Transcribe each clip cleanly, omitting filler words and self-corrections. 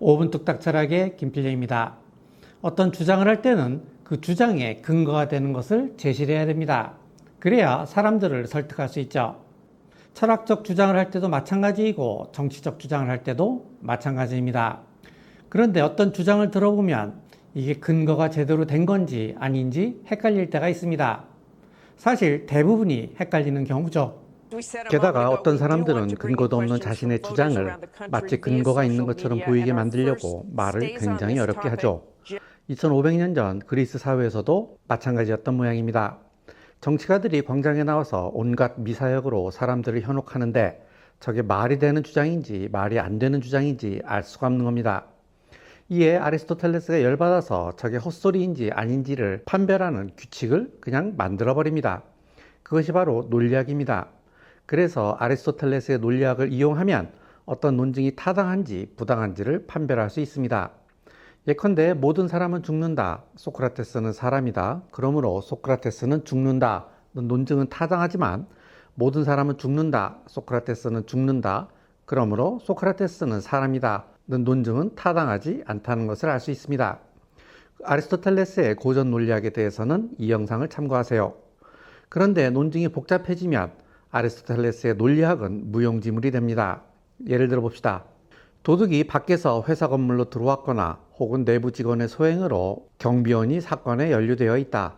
5분 뚝딱철학의 김필래입니다. 어떤 주장을 할 때는 그 주장의 근거가 되는 것을 제시를 해야 됩니다. 그래야 사람들을 설득할 수 있죠. 철학적 주장을 할 때도 마찬가지이고 정치적 주장을 할 때도 마찬가지입니다. 그런데 어떤 주장을 들어보면 이게 근거가 제대로 된 건지 아닌지 헷갈릴 때가 있습니다. 사실 대부분이 헷갈리는 경우죠. 게다가 어떤 사람들은 근거도 없는 자신의 주장을 마치 근거가 있는 것처럼 보이게 만들려고 말을 굉장히 어렵게 하죠. 2500년 전 그리스 사회에서도 마찬가지였던 모양입니다. 정치가들이 광장에 나와서 온갖 미사역으로 사람들을 현혹하는데 저게 말이 되는 주장인지 말이 안 되는 주장인지 알 수가 없는 겁니다. 이에 아리스토텔레스가 열받아서 저게 헛소리인지 아닌지를 판별하는 규칙을 그냥 만들어버립니다. 그것이 바로 논리학입니다. 그래서 아리스토텔레스의 논리학을 이용하면 어떤 논증이 타당한지 부당한지를 판별할 수 있습니다. 예컨대 모든 사람은 죽는다. 소크라테스는 사람이다. 그러므로 소크라테스는 죽는다. 논증은 타당하지만 모든 사람은 죽는다. 소크라테스는 죽는다. 그러므로 소크라테스는 사람이다. 논증은 타당하지 않다는 것을 알 수 있습니다. 아리스토텔레스의 고전 논리학에 대해서는 이 영상을 참고하세요. 그런데 논증이 복잡해지면 아리스토텔레스의 논리학은 무용지물이 됩니다. 예를 들어 봅시다. 도둑이 밖에서 회사 건물로 들어왔거나 혹은 내부 직원의 소행으로 경비원이 사건에 연루되어 있다.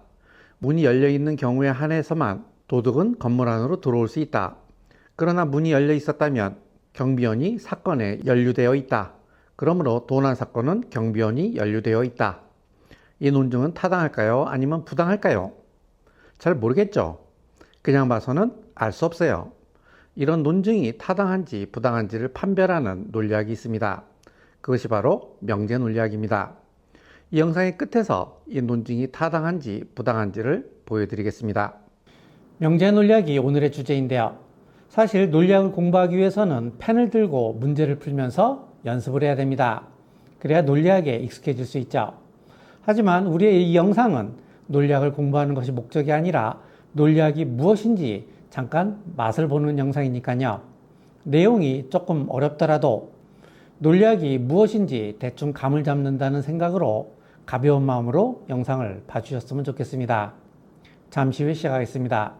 문이 열려 있는 경우에 한해서만 도둑은 건물 안으로 들어올 수 있다. 그러나 문이 열려 있었다면 경비원이 사건에 연루되어 있다. 그러므로 도난 사건은 경비원이 연루되어 있다. 이 논증은 타당할까요? 아니면 부당할까요? 잘 모르겠죠? 그냥 봐서는 알 수 없어요. 이런 논증이 타당한지 부당한지를 판별하는 논리학이 있습니다. 그것이 바로 명제 논리학입니다. 이 영상의 끝에서 이 논증이 타당한지 부당한지를 보여드리겠습니다. 명제 논리학이 오늘의 주제인데요. 사실 논리학을 공부하기 위해서는 펜을 들고 문제를 풀면서 연습을 해야 됩니다. 그래야 논리학에 익숙해질 수 있죠. 하지만 우리의 이 영상은 논리학을 공부하는 것이 목적이 아니라 논리학이 무엇인지 잠깐 맛을 보는 영상이니까요. 내용이 조금 어렵더라도 논리학이 무엇인지 대충 감을 잡는다는 생각으로 가벼운 마음으로 영상을 봐주셨으면 좋겠습니다. 잠시 후에 시작하겠습니다.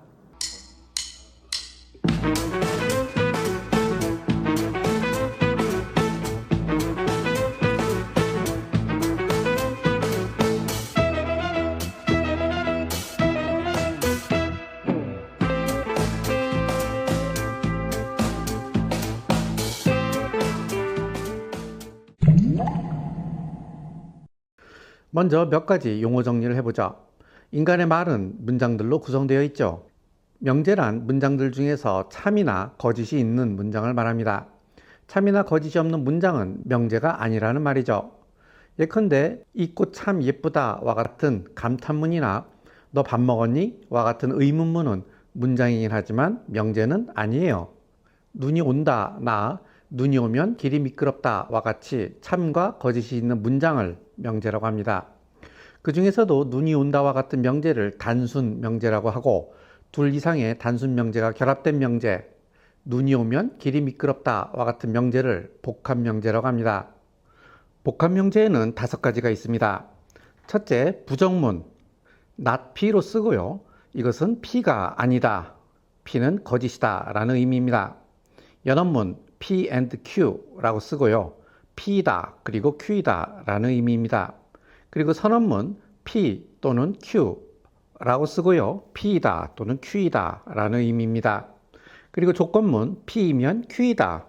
먼저 몇 가지 용어 정리를 해보자. 인간의 말은 문장들로 구성되어 있죠. 명제란 문장들 중에서 참이나 거짓이 있는 문장을 말합니다. 참이나 거짓이 없는 문장은 명제가 아니라는 말이죠. 예컨대 이 꽃 참 예쁘다와 같은 감탄문이나 너 밥 먹었니? 와 같은 의문문은 문장이긴 하지만 명제는 아니에요. 눈이 온다, 나 눈이 오면 길이 미끄럽다와 같이 참과 거짓이 있는 문장을 명제라고 합니다. 그 중에서도 눈이 온다와 같은 명제를 단순 명제라고 하고 둘 이상의 단순 명제가 결합된 명제, 눈이 오면 길이 미끄럽다와 같은 명제를 복합 명제라고 합니다. 복합 명제에는 5가지가 있습니다. 첫째, 부정문, not P로 쓰고요. 이것은 P가 아니다, P는 거짓이다 라는 의미입니다. 연합문, P and Q라고 쓰고요. P이다 그리고 Q이다 라는 의미입니다. 그리고 선언문 P 또는 Q라고 쓰고요. P이다 또는 Q이다 라는 의미입니다. 그리고 조건문 P이면 Q이다.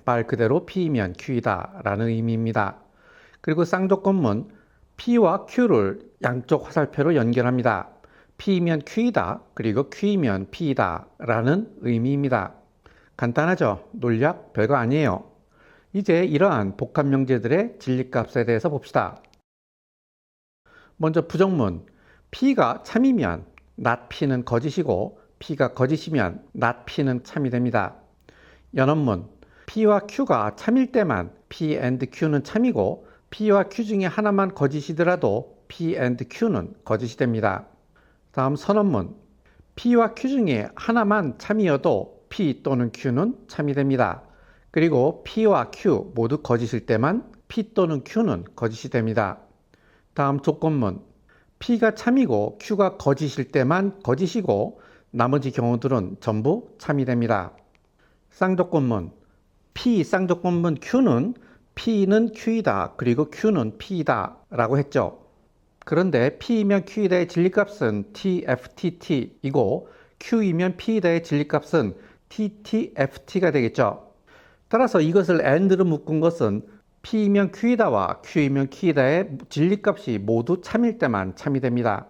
말 그대로 P이면 Q이다 라는 의미입니다. 그리고 쌍조건문 P와 Q를 양쪽 화살표로 연결합니다. P이면 Q이다 그리고 Q이면 P이다 라는 의미입니다. 간단하죠? 논리학 별거 아니에요. 이제 이러한 복합 명제들의 진리값에 대해서 봅시다. 먼저 부정문, P가 참이면 not P는 거짓이고 P가 거짓이면 not P는 참이 됩니다. 연합문, P와 Q가 참일 때만 P and Q는 참이고 P와 Q 중에 하나만 거짓이더라도 P and Q는 거짓이 됩니다. 다음 선언문, P와 Q 중에 하나만 참이어도 P 또는 Q는 참이 됩니다. 그리고 P와 Q 모두 거짓일 때만 P 또는 Q는 거짓이 됩니다. 다음 조건문. P가 참이고 Q가 거짓일 때만 거짓이고 나머지 경우들은 전부 참이 됩니다. 쌍조건문. P 쌍조건문 Q는 P는 Q이다 그리고 Q는 P이다 라고 했죠. 그런데 P이면 Q이다의 진리값은 TFTT이고 Q이면 P이다의 진리값은 TTFT가 되겠죠. 따라서 이것을 AND로 묶은 것은 P이면 Q이다와 Q이면 Q이다의 진리값이 모두 참일 때만 참이 됩니다.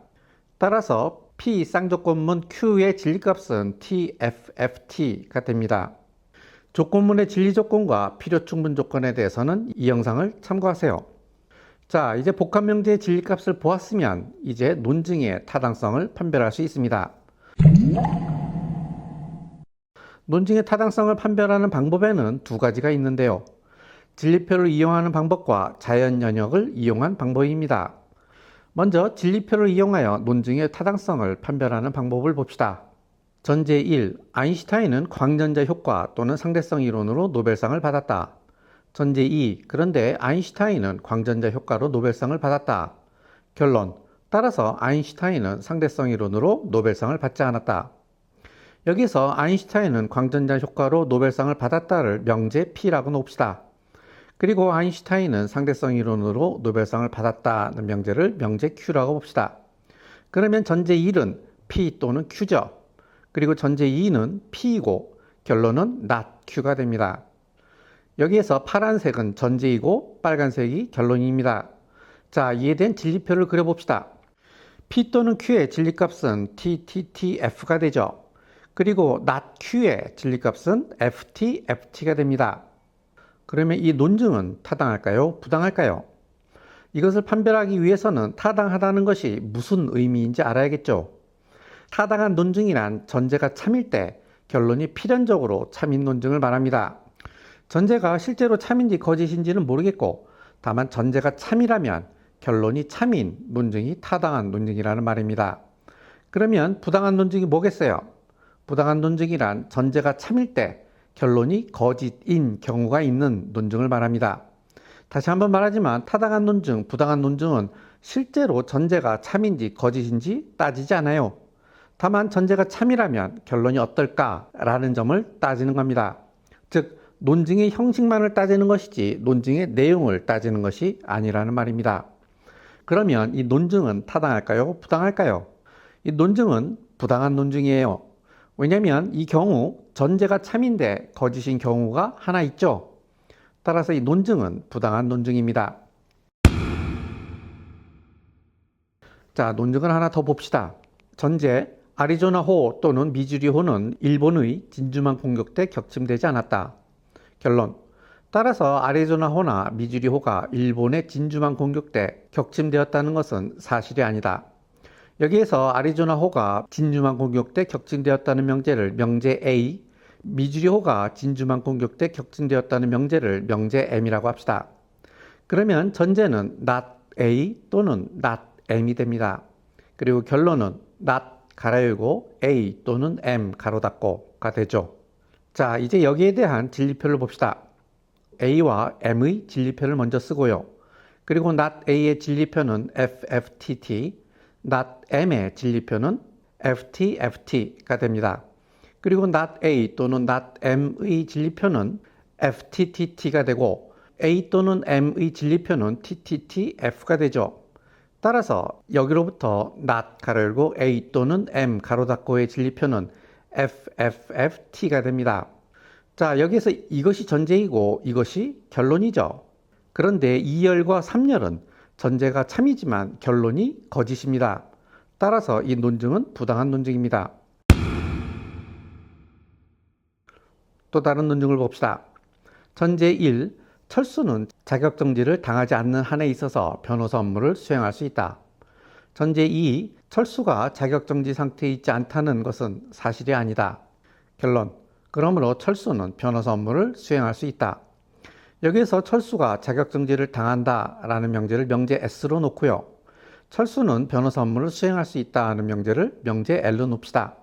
따라서 P 쌍조건문 Q의 진리값은 TFFT가 됩니다. 조건문의 진리 조건과 필요 충분 조건에 대해서는 이 영상을 참고하세요. 자, 이제 복합명제의 진리값을 보았으면 이제 논증의 타당성을 판별할 수 있습니다. 논증의 타당성을 판별하는 방법에는 두 가지가 있는데요. 진리표를 이용하는 방법과 자연 연역을 이용한 방법입니다. 먼저 진리표를 이용하여 논증의 타당성을 판별하는 방법을 봅시다. 전제 1. 아인슈타인은 광전자 효과 또는 상대성 이론으로 노벨상을 받았다. 전제 2. 그런데 아인슈타인은 광전자 효과로 노벨상을 받았다. 결론. 따라서 아인슈타인은 상대성 이론으로 노벨상을 받지 않았다. 여기서 아인슈타인은 광전자 효과로 노벨상을 받았다를 명제 P라고 놓읍시다. 그리고 아인슈타인은 상대성 이론으로 노벨상을 받았다는 명제를 명제 Q라고 봅시다. 그러면 전제 1은 P 또는 Q죠. 그리고 전제 2는 P이고 결론은 not Q가 됩니다. 여기에서 파란색은 전제이고 빨간색이 결론입니다. 자, 이에 대한 진리표를 그려봅시다. P 또는 Q의 진리값은 TTTF가 되죠. 그리고 not Q의 진리값은 FTFT가 됩니다. 그러면 이 논증은 타당할까요? 부당할까요? 이것을 판별하기 위해서는 타당하다는 것이 무슨 의미인지 알아야겠죠. 타당한 논증이란 전제가 참일 때 결론이 필연적으로 참인 논증을 말합니다. 전제가 실제로 참인지 거짓인지는 모르겠고 다만 전제가 참이라면 결론이 참인 논증이 타당한 논증이라는 말입니다. 그러면 부당한 논증이 뭐겠어요? 부당한 논증이란 전제가 참일 때 결론이 거짓인 경우가 있는 논증을 말합니다. 다시 한번 말하지만 타당한 논증, 부당한 논증은 실제로 전제가 참인지 거짓인지 따지지 않아요. 다만 전제가 참이라면 결론이 어떨까라는 점을 따지는 겁니다. 즉 논증의 형식만을 따지는 것이지 논증의 내용을 따지는 것이 아니라는 말입니다. 그러면 이 논증은 타당할까요? 부당할까요? 이 논증은 부당한 논증이에요. 왜냐하면 이 경우 전제가 참인데 거짓인 경우가 하나 있죠. 따라서 이 논증은 부당한 논증입니다. 자, 논증을 하나 더 봅시다. 전제 아리조나호 또는 미주리호는 일본의 진주만 공격 때 격침되지 않았다. 결론. 따라서 아리조나호나 미주리호가 일본의 진주만 공격 때 격침되었다는 것은 사실이 아니다. 여기에서 아리조나호가 진주만 공격 때 격침되었다는 명제를 명제 A, 미주리호가 진주만 공격 때 격침되었다는 명제를 명제 M이라고 합시다. 그러면 전제는 not A 또는 not M이 됩니다. 그리고 결론은 not 가로 열고 A 또는 M 가로 닫고가 되죠. 자, 이제 여기에 대한 진리표를 봅시다. A와 M의 진리표를 먼저 쓰고요. 그리고 not A의 진리표는 FFTT, not M의 진리표는 FTFT가 됩니다. 그리고 not A 또는 not M의 진리표는 FTTT가 되고 A 또는 M의 진리표는 TTTF가 되죠. 따라서 여기로부터 not 가로 열고 A 또는 M 가로 닫고의 진리표는 FFFT가 됩니다. 자, 여기서 이것이 전제이고 이것이 결론이죠. 그런데 2열과 3열은 전제가 참이지만 결론이 거짓입니다. 따라서 이 논증은 부당한 논증입니다. 또 다른 논증을 봅시다. 전제 1. 철수는 자격정지를 당하지 않는 한에 있어서 변호사 업무를 수행할 수 있다. 전제 2. 철수가 자격정지 상태에 있지 않다는 것은 사실이 아니다. 결론. 그러므로 철수는 변호사 업무를 수행할 수 있다. 여기에서 철수가 자격정지를 당한다라는 명제를 명제 S로 놓고요. 철수는 변호사 업무를 수행할 수 있다는 명제를 명제 L로 놓읍시다.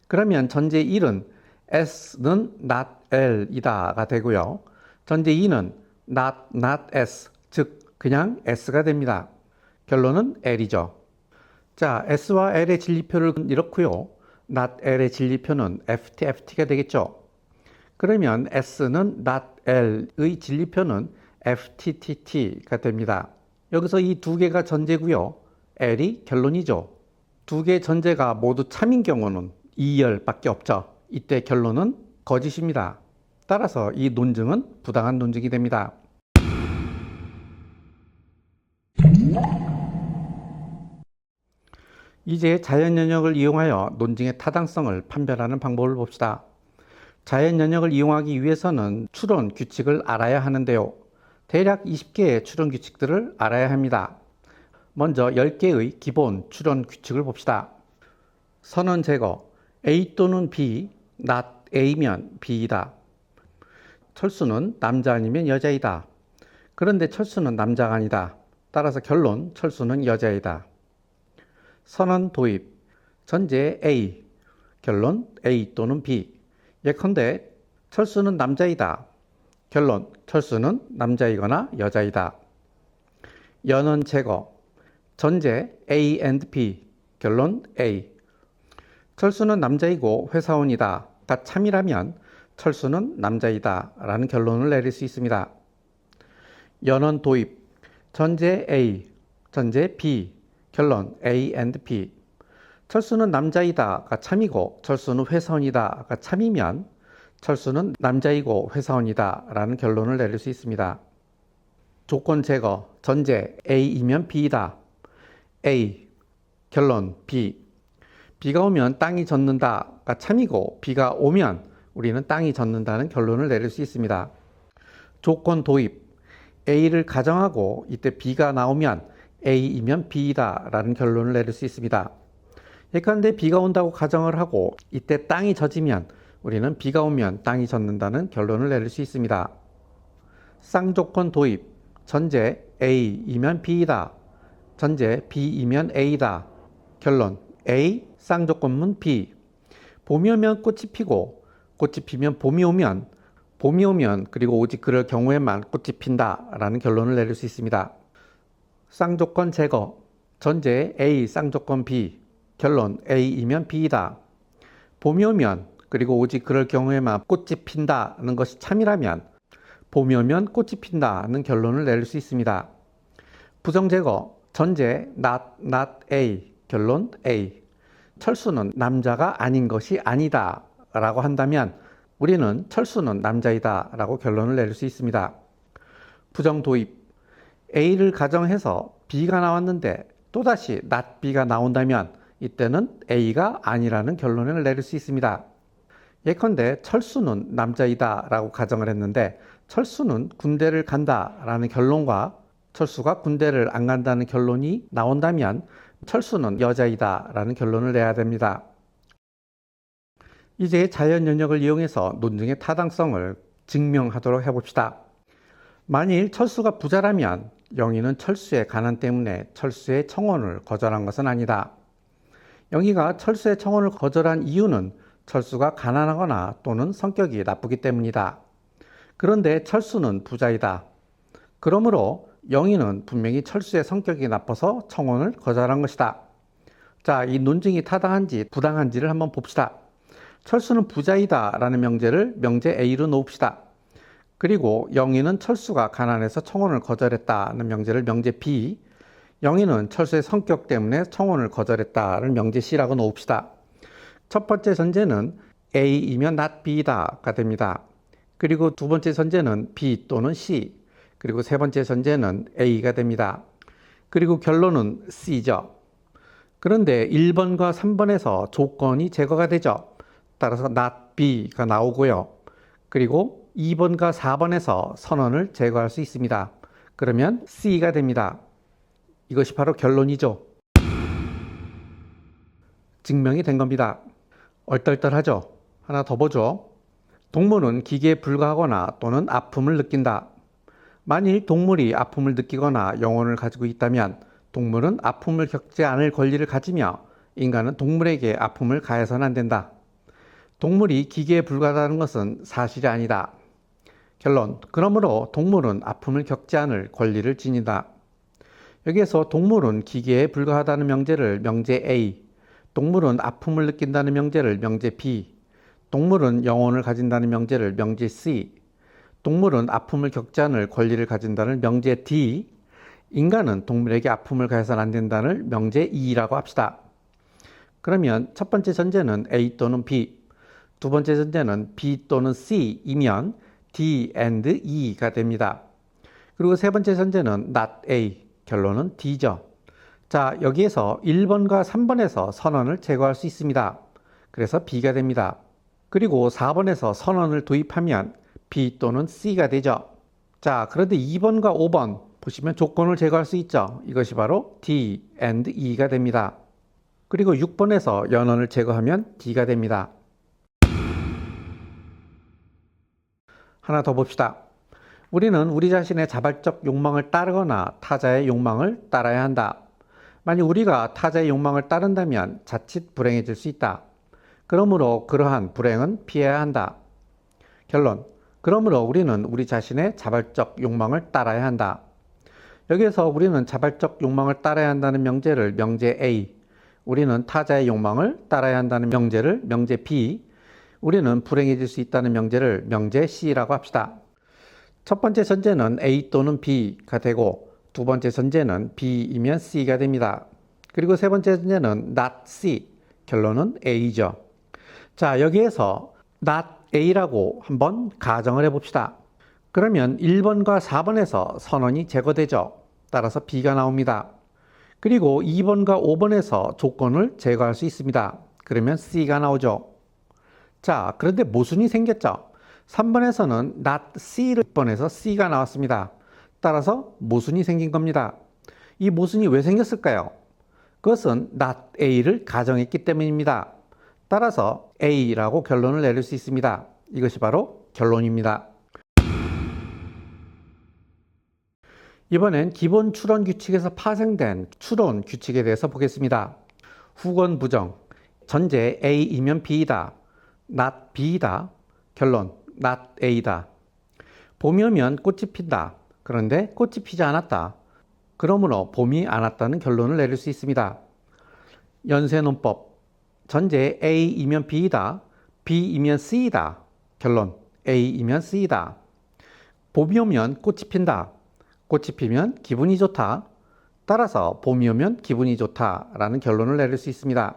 그러면 전제 1은 S는 not L이다가 되고요. 전제 2는 not S, 즉 그냥 S가 됩니다. 결론은 L이죠. 자, S와 L의 진리표를 이렇고요. not L의 진리표는 FT가 되겠죠. 그러면 S는 not L의 진리표는 FTT가 됩니다. 여기서 이 두 개가 전제고요. L이 결론이죠. 두 개의 전제가 모두 참인 경우는 2열밖에 없죠. 이때 결론은 거짓입니다. 따라서 이 논증은 부당한 논증이 됩니다. 이제 자연연역을 이용하여 논증의 타당성을 판별하는 방법을 봅시다. 자연연역을 이용하기 위해서는 추론 규칙을 알아야 하는데요. 대략 20개의 추론 규칙들을 알아야 합니다. 먼저 10개의 기본 추론 규칙을 봅시다. 선언 제거, A 또는 B, not A면 B이다. 철수는 남자 아니면 여자이다. 그런데 철수는 남자가 아니다. 따라서 결론, 철수는 여자이다. 선언 도입, 전제 A, 결론 A 또는 B. 예컨대 철수는 남자이다. 결론, 철수는 남자이거나 여자이다. 연원 제거, 전제 A and B, 결론 A. 철수는 남자이고 회사원이다 가 참이라면 철수는 남자이다 라는 결론을 내릴 수 있습니다. 연원 도입, 전제 A, 전제 B, 결론 A and B. 철수는 남자이다가 참이고 철수는 회사원이다가 참이면 철수는 남자이고 회사원이다 라는 결론을 내릴 수 있습니다. 조건 제거, 전제 A이면 B이다. A, 결론 B. 비가 오면 땅이 젖는다가 참이고 비가 오면 우리는 땅이 젖는다는 결론을 내릴 수 있습니다. 조건 도입, A를 가정하고 이때 B가 나오면 A이면 B이다 라는 결론을 내릴 수 있습니다. 예컨대 비가 온다고 가정을 하고 이때 땅이 젖으면 우리는 비가 오면 땅이 젖는다는 결론을 내릴 수 있습니다. 쌍조건 도입, 전제 A이면 B이다. 전제 B이면 A다. 결론 A, 쌍조건문 B. 봄이 오면 꽃이 피고 꽃이 피면 봄이 오면 그리고 오직 그럴 경우에만 꽃이 핀다 라는 결론을 내릴 수 있습니다. 쌍조건 제거, 전제 A, 쌍조건 B. 결론 A이면 B이다. 봄이 오면 그리고 오직 그럴 경우에만 꽃이 핀다는 것이 참이라면 봄이 오면 꽃이 핀다는 결론을 내릴 수 있습니다. 부정 제거, 전제 not A, 결론 A. 철수는 남자가 아닌 것이 아니다 라고 한다면 우리는 철수는 남자이다 라고 결론을 내릴 수 있습니다. 부정 도입, A를 가정해서 B가 나왔는데 또다시 not B가 나온다면 이때는 A가 아니라는 결론을 내릴 수 있습니다. 예컨대 철수는 남자이다 라고 가정을 했는데 철수는 군대를 간다 라는 결론과 철수가 군대를 안 간다는 결론이 나온다면 철수는 여자이다 라는 결론을 내야 됩니다. 이제 자연연역을 이용해서 논증의 타당성을 증명하도록 해봅시다. 만일 철수가 부자라면 영희는 철수의 가난 때문에 철수의 청혼을 거절한 것은 아니다. 영희가 철수의 청혼을 거절한 이유는 철수가 가난하거나 또는 성격이 나쁘기 때문이다. 그런데 철수는 부자이다. 그러므로 영희는 분명히 철수의 성격이 나빠서 청혼을 거절한 것이다. 자, 이 논증이 타당한지 부당한지를 한번 봅시다. 철수는 부자이다 라는 명제를 명제 A로 놓읍시다. 그리고 영희는 철수가 가난해서 청혼을 거절했다는 명제를 명제 B, 영희는 철수의 성격 때문에 청혼을 거절했다를 명제 C라고 놓읍시다. 첫 번째 전제는 A이면 not B다가 됩니다. 그리고 두 번째 전제는 B 또는 C, 그리고 세 번째 전제는 A가 됩니다. 그리고 결론은 C죠. 그런데 1번과 3번에서 조건이 제거가 되죠. 따라서 not B가 나오고요. 그리고 2번과 4번에서 선언을 제거할 수 있습니다. 그러면 C가 됩니다. 이것이 바로 결론이죠. 증명이 된 겁니다. 얼떨떨하죠? 하나 더 보죠. 동물은 기계에 불과하거나 또는 아픔을 느낀다. 만일 동물이 아픔을 느끼거나 영혼을 가지고 있다면 동물은 아픔을 겪지 않을 권리를 가지며 인간은 동물에게 아픔을 가해서는 안 된다. 동물이 기계에 불과하다는 것은 사실이 아니다. 결론. 그러므로 동물은 아픔을 겪지 않을 권리를 지닌다. 여기에서 동물은 기계에 불과하다는 명제를 명제 A, 동물은 아픔을 느낀다는 명제를 명제 B, 동물은 영혼을 가진다는 명제를 명제 C, 동물은 아픔을 겪지 않을 권리를 가진다는 명제 D, 인간은 동물에게 아픔을 가해서는 안 된다는 명제 E라고 합시다. 그러면 첫 번째 전제는 A 또는 B, 두 번째 전제는 B 또는 C이면 D and E가 됩니다. 그리고 세 번째 전제는 not A, 결론은 D죠. 자, 여기에서 1번과 3번에서 선언을 제거할 수 있습니다. 그래서 B가 됩니다. 그리고 4번에서 선언을 도입하면 B 또는 C가 되죠. 자, 그런데 2번과 5번 보시면 조건을 제거할 수 있죠. 이것이 바로 D and E가 됩니다. 그리고 6번에서 연언을 제거하면 D가 됩니다. 하나 더 봅시다. 우리는 우리 자신의 자발적 욕망을 따르거나 타자의 욕망을 따라야 한다. 만약 우리가 타자의 욕망을 따른다면 자칫 불행해질 수 있다. 그러므로 그러한 불행은 피해야 한다. 결론. 그러므로 우리는 우리 자신의 자발적 욕망을 따라야 한다. 여기에서 우리는 자발적 욕망을 따라야 한다는 명제를 명제 A, 우리는 타자의 욕망을 따라야 한다는 명제를 명제 B, 우리는 불행해질 수 있다는 명제를 명제 C라고 합시다. 첫 번째 전제는 A 또는 B가 되고 두 번째 전제는 B이면 C가 됩니다. 그리고 세 번째 전제는 not C, 결론은 A죠. 자, 여기에서 not A라고 한번 가정을 해봅시다. 그러면 1번과 4번에서 선언이 제거되죠. 따라서 B가 나옵니다. 그리고 2번과 5번에서 조건을 제거할 수 있습니다. 그러면 C가 나오죠. 자, 그런데 모순이 생겼죠. 3번에서는 not C를 6번에서 C가 나왔습니다. 따라서 모순이 생긴 겁니다. 이 모순이 왜 생겼을까요? 그것은 not A를 가정했기 때문입니다. 따라서 A라고 결론을 내릴 수 있습니다. 이것이 바로 결론입니다. 이번엔 기본 추론 규칙에서 파생된 추론 규칙에 대해서 보겠습니다. 후건 부정, 전제 A이면 B이다, not B이다, 결론 not A다. 봄이 오면 꽃이 핀다. 그런데 꽃이 피지 않았다. 그러므로 봄이 안 왔다는 결론을 내릴 수 있습니다. 연쇄논법, 전제 A이면 B이다, B이면 C이다. 결론 A이면 C이다. 봄이 오면 꽃이 핀다. 꽃이 피면 기분이 좋다. 따라서 봄이 오면 기분이 좋다 라는 결론을 내릴 수 있습니다.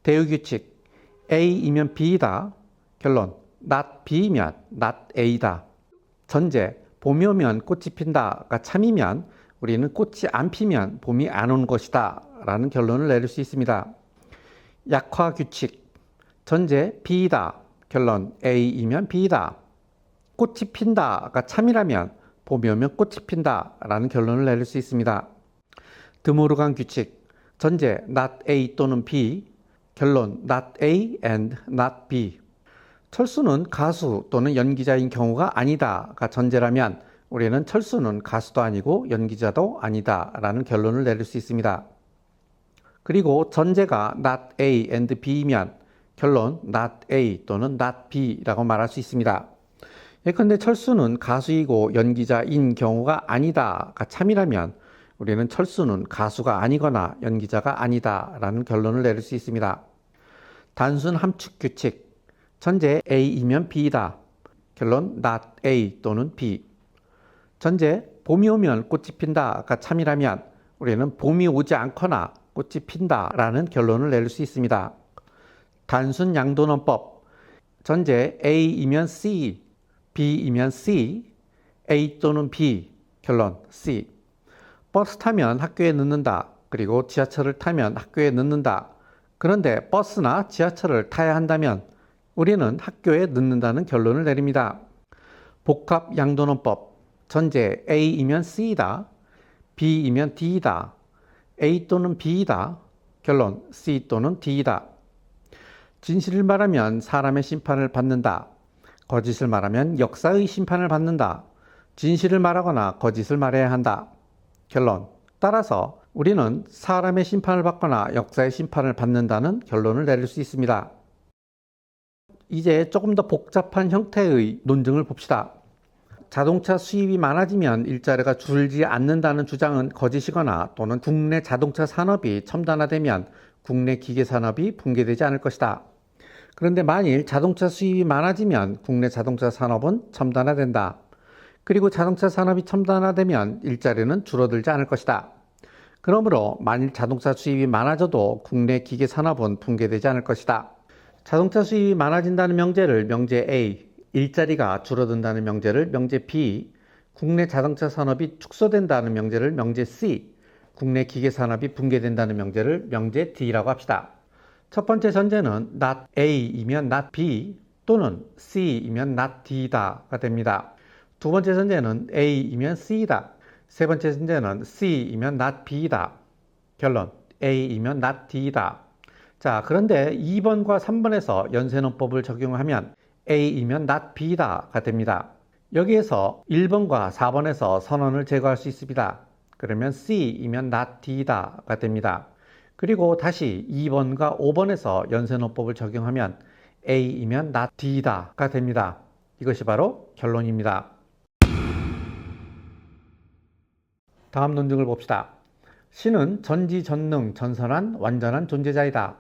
대유규칙, A이면 B이다. 결론 not B이면 not A다. 전제 봄이 오면 꽃이 핀다가 참이면 우리는 꽃이 안 피면 봄이 안 온 것이다 라는 결론을 내릴 수 있습니다. 약화규칙, 전제 B이다. 결론 A이면 B이다. 꽃이 핀다가 참이라면 봄이 오면 꽃이 핀다 라는 결론을 내릴 수 있습니다. 드모르간 규칙, 전제 not A 또는 B, 결론 not A and not B. 철수는 가수 또는 연기자인 경우가 아니다가 전제라면 우리는 철수는 가수도 아니고 연기자도 아니다 라는 결론을 내릴 수 있습니다. 그리고 전제가 not A and B이면 결론 not A 또는 not B라고 말할 수 있습니다. 예컨대 철수는 가수이고 연기자인 경우가 아니다가 참이라면 우리는 철수는 가수가 아니거나 연기자가 아니다 라는 결론을 내릴 수 있습니다. 단순 함축 규칙, 전제 A이면 B이다. 결론 not A 또는 B. 전제 봄이 오면 꽃이 핀다가 참이라면 우리는 봄이 오지 않거나 꽃이 핀다 라는 결론을 내릴 수 있습니다. 단순 양도론법, 전제 A이면 C, B이면 C, A 또는 B, 결론 C. 버스 타면 학교에 늦는다. 그리고 지하철을 타면 학교에 늦는다. 그런데 버스나 지하철을 타야 한다면 우리는 학교에 늦는다는 결론을 내립니다. 복합 양도론법, 전제 A이면 C이다. B이면 D이다. A 또는 B이다. 결론 C 또는 D이다. 진실을 말하면 사람의 심판을 받는다. 거짓을 말하면 역사의 심판을 받는다. 진실을 말하거나 거짓을 말해야 한다. 결론. 따라서 우리는 사람의 심판을 받거나 역사의 심판을 받는다는 결론을 내릴 수 있습니다. 이제 조금 더 복잡한 형태의 논증을 봅시다. 자동차 수입이 많아지면 일자리가 줄지 않는다는 주장은 거짓이거나 또는 국내 자동차 산업이 첨단화되면 국내 기계 산업이 붕괴되지 않을 것이다. 그런데 만일 자동차 수입이 많아지면 국내 자동차 산업은 첨단화된다. 그리고 자동차 산업이 첨단화되면 일자리는 줄어들지 않을 것이다. 그러므로 만일 자동차 수입이 많아져도 국내 기계 산업은 붕괴되지 않을 것이다. 자동차 수입이 많아진다는 명제를 명제 A, 일자리가 줄어든다는 명제를 명제 B, 국내 자동차 산업이 축소된다는 명제를 명제 C, 국내 기계 산업이 붕괴된다는 명제를 명제 D라고 합시다. 첫 번째 전제는 not A이면 not B 또는 C이면 not D다가 됩니다. 두 번째 전제는 A이면 C다. 세 번째 전제는 C이면 not B다. 결론 A이면 not D다. 자, 그런데 2번과 3번에서 연쇄논법을 적용하면 A이면 not B다가 됩니다. 여기에서 1번과 4번에서 선언을 제거할 수 있습니다. 그러면 C이면 not D다가 됩니다. 그리고 다시 2번과 5번에서 연쇄논법을 적용하면 A이면 not D다가 됩니다. 이것이 바로 결론입니다. 다음 논증을 봅시다. 신은 전지전능 전선한 완전한 존재자이다.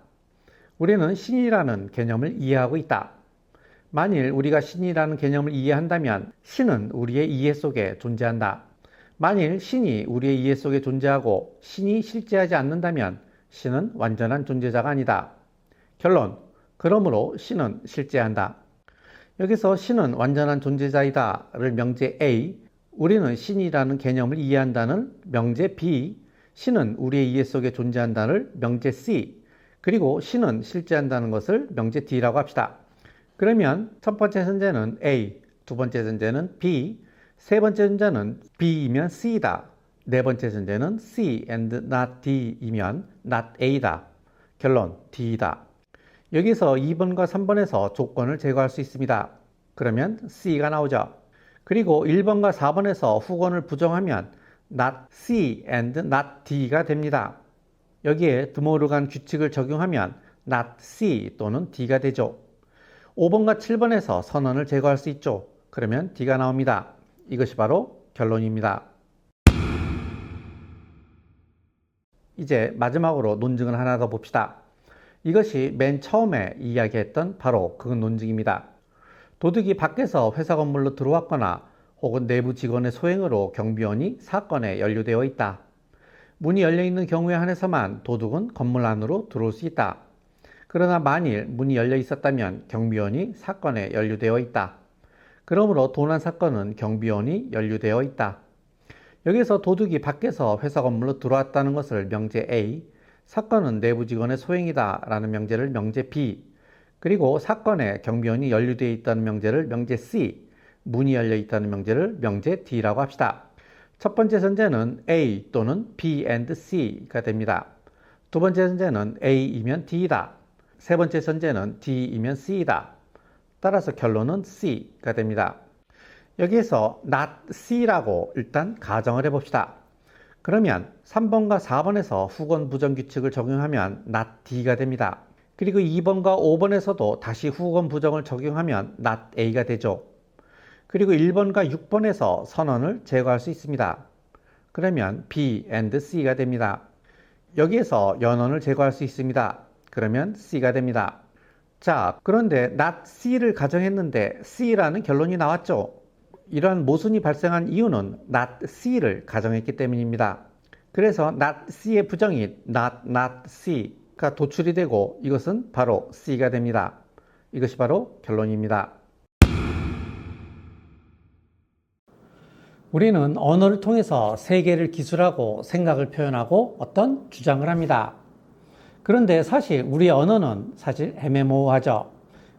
우리는 신이라는 개념을 이해하고 있다. 만일 우리가 신이라는 개념을 이해한다면 신은 우리의 이해 속에 존재한다. 만일 신이 우리의 이해 속에 존재하고 신이 실제하지 않는다면 신은 완전한 존재자가 아니다. 결론, 그러므로 신은 실제한다. 여기서 신은 완전한 존재자이다를 명제 A, 우리는 신이라는 개념을 이해한다는 명제 B, 신은 우리의 이해 속에 존재한다를 명제 C, 그리고 신은 실제한다는 것을 명제 D라고 합시다. 그러면 첫 번째 전제는 A, 두 번째 전제는 B, 세 번째 전제는 B이면 C다. 네 번째 전제는 C and not D이면 not A다. 결론 D다. 여기서 2번과 3번에서 조건을 제거할 수 있습니다. 그러면 C가 나오죠. 그리고 1번과 4번에서 후건을 부정하면 not C and not D가 됩니다. 여기에 드모르간 규칙을 적용하면 not C 또는 D가 되죠. 5번과 7번에서 선언을 제거할 수 있죠. 그러면 D가 나옵니다. 이것이 바로 결론입니다. 이제 마지막으로 논증을 하나 더 봅시다. 이것이 맨 처음에 이야기했던 바로 그 논증입니다. 도둑이 밖에서 회사 건물로 들어왔거나 혹은 내부 직원의 소행으로 경비원이 사건에 연루되어 있다. 문이 열려있는 경우에 한해서만 도둑은 건물 안으로 들어올 수 있다. 그러나 만일 문이 열려 있었다면 경비원이 사건에 연루되어 있다. 그러므로 도난 사건은 경비원이 연루되어 있다. 여기서 도둑이 밖에서 회사 건물로 들어왔다는 것을 명제 A, 사건은 내부 직원의 소행이다 라는 명제를 명제 B, 그리고 사건에 경비원이 연루되어 있다는 명제를 명제 C, 문이 열려 있다는 명제를 명제 D라고 합시다. 첫 번째 전제는 A 또는 B and C가 됩니다. 두 번째 전제는 A이면 D다. 세 번째 전제는 D이면 C다. 따라서 결론은 C가 됩니다. 여기에서 not C라고 일단 가정을 해봅시다. 그러면 3번과 4번에서 후건 부정 규칙을 적용하면 not D가 됩니다. 그리고 2번과 5번에서도 다시 후건 부정을 적용하면 not A가 되죠. 그리고 1번과 6번에서 선언을 제거할 수 있습니다. 그러면 B and C가 됩니다. 여기에서 연언을 제거할 수 있습니다. 그러면 C가 됩니다. 자, 그런데 not C를 가정했는데 C라는 결론이 나왔죠. 이러한 모순이 발생한 이유는 not C를 가정했기 때문입니다. 그래서 not C의 부정이 not C가 도출이 되고 이것은 바로 C가 됩니다. 이것이 바로 결론입니다. 우리는 언어를 통해서 세계를 기술하고 생각을 표현하고 어떤 주장을 합니다. 그런데 사실 우리의 언어는 사실 애매모호하죠.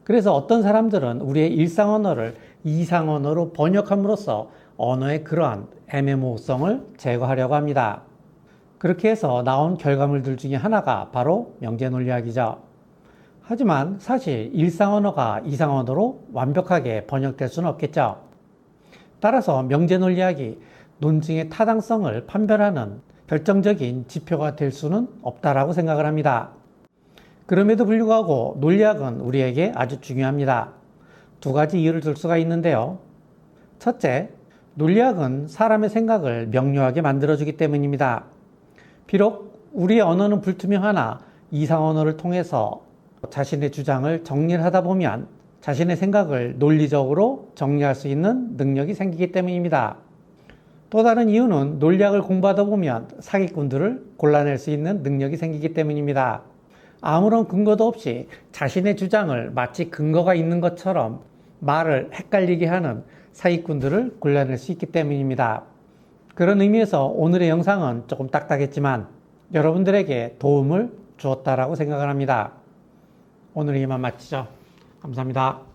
그래서 어떤 사람들은 우리의 일상 언어를 이상 언어로 번역함으로써 언어의 그러한 애매모호성을 제거하려고 합니다. 그렇게 해서 나온 결과물들 중에 하나가 바로 명제논리학이죠. 하지만 사실 일상 언어가 이상 언어로 완벽하게 번역될 수는 없겠죠. 따라서 명제논리학이 논증의 타당성을 판별하는 결정적인 지표가 될 수는 없다라고 생각을 합니다. 그럼에도 불구하고 논리학은 우리에게 아주 중요합니다. 두 가지 이유를 들 수가 있는데요. 첫째, 논리학은 사람의 생각을 명료하게 만들어주기 때문입니다. 비록 우리의 언어는 불투명하나 이상 언어를 통해서 자신의 주장을 정리를 하다 보면 자신의 생각을 논리적으로 정리할 수 있는 능력이 생기기 때문입니다. 또 다른 이유는 논리학을 공부하다 보면 사기꾼들을 골라낼 수 있는 능력이 생기기 때문입니다. 아무런 근거도 없이 자신의 주장을 마치 근거가 있는 것처럼 말을 헷갈리게 하는 사기꾼들을 골라낼 수 있기 때문입니다. 그런 의미에서 오늘의 영상은 조금 딱딱했지만 여러분들에게 도움을 주었다라고 생각을 합니다. 오늘 이만 마치죠. 감사합니다.